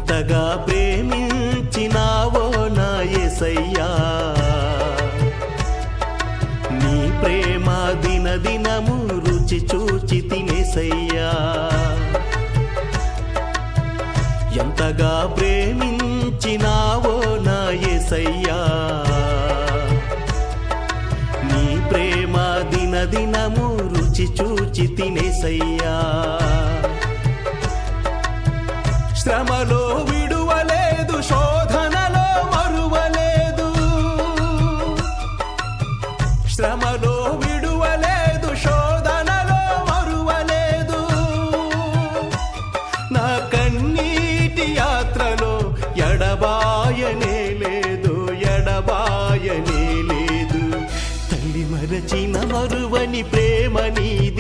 ఎంతగా ప్రేమించినావో నా యేసయ్యా, నీ ప్రేమ దినదినము రుచి చూచి తినేసయ్యా. ఎంతగా ప్రేమించినావో నా యేసయ్యా, నీ ప్రేమ దినదినము రుచి చూచి తినేసయ్యా. శ్రమలో విడువలేదు, శోధనలో మరువలేదు, శ్రమలో విడువలేదు, శోధనలో మరువలేదు. నా కన్నీటి యాత్రలో ఎడబాయనే లేదు, ఎడబాయనే లేదు. తల్లి మరచిన మరువని ప్రేమని